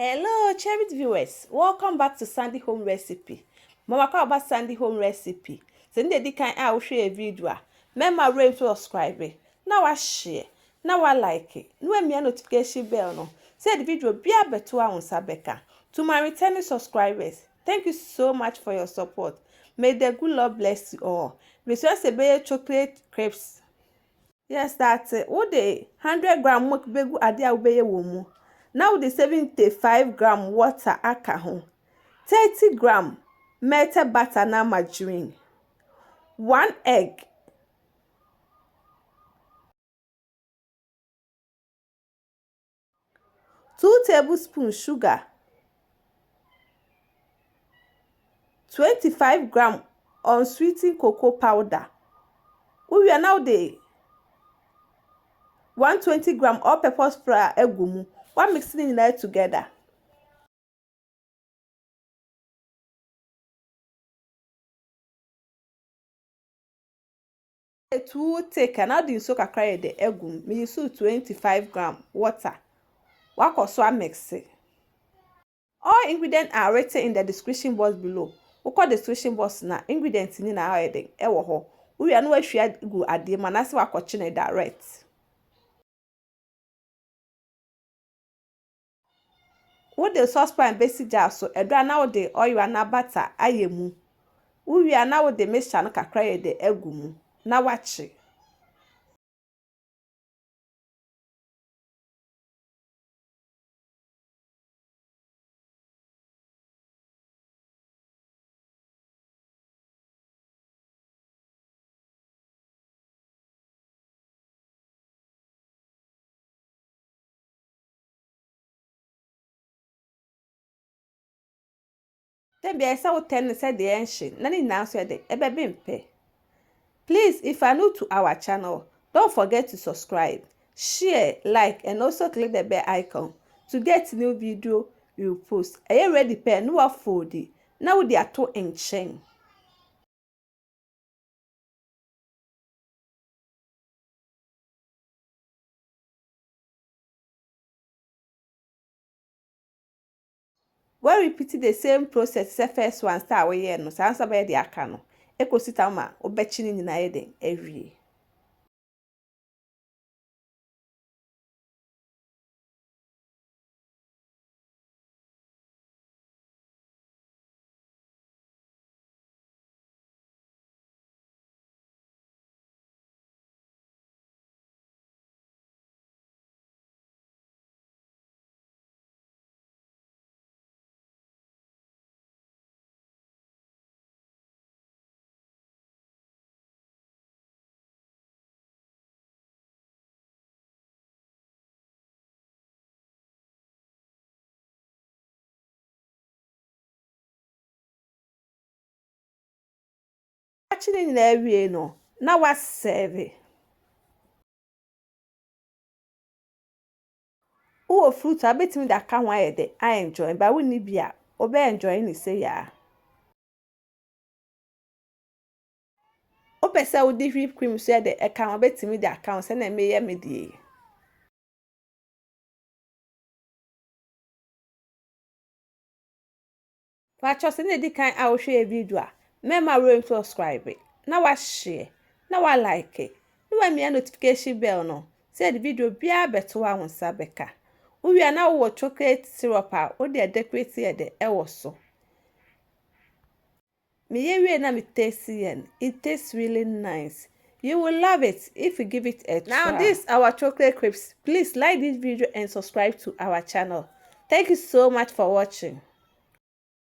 Hello, cherished viewers. Welcome back to Sandy Home Recipe. Mama call about Sandy Home Recipe. Send the kind I will share a video. Remember to subscribe. Now I share. Now I like it. No me notification bell no. Say the video be a better on Sabeka. To my returning subscribers, thank you so much for your support. May the good Lord bless you all. Resource a chocolate crepes. Yes, that's it. What the 100-gram milk begu adia ubeye womu. Now the 75-gram water aka ho. 30-gram melted butter na margarine. 1 egg. 2 tablespoons sugar. 25-gram unsweetened cocoa powder. We are now the 120-gram all-purpose flour egumu. One mixing it together. To take another soak a cry the egum. Me use 25-gram water. Walk or so mix it. All ingredients are written in the description box below. We call the description box na ingredients in our heading. Ewo ho. We are no share go ade manasi wa kochine direct. What the saucepan basic jar so edra na the oil na butter ayemu. We are now the mixture no kakra the egum. Na wachi. Then be I saw 10 said the ancient. Nani now said the ebebimpe. Please, if you are new to our channel, don't forget to subscribe, share, like, and also click the bell icon to get new video we post. Are you ready? Pen no afford. Now they are two in chain. We repeat the same process. The first one start we no sansa by the akano. Eko sitama obechini ni na eden every. Actually in every no. Now what serve? Oh fruit I bet me that can why I enjoy but we need be obe enjoying it say ya. O pese wo di whipped cream so de e kan obetimi de account se na meye me die. Pacho se na di kan a wo hwe video a mema we subscribe na wa share na wa like na wa mia notification bell no say the video bia beto wa wonsa beka. Wo wi na wo chocolate syrup a wo de decorate e de e wo so. It tastes really nice. You will love it if you give it a try. Now this our chocolate crepes. Please like this video and subscribe to our channel. Thank you so much for watching.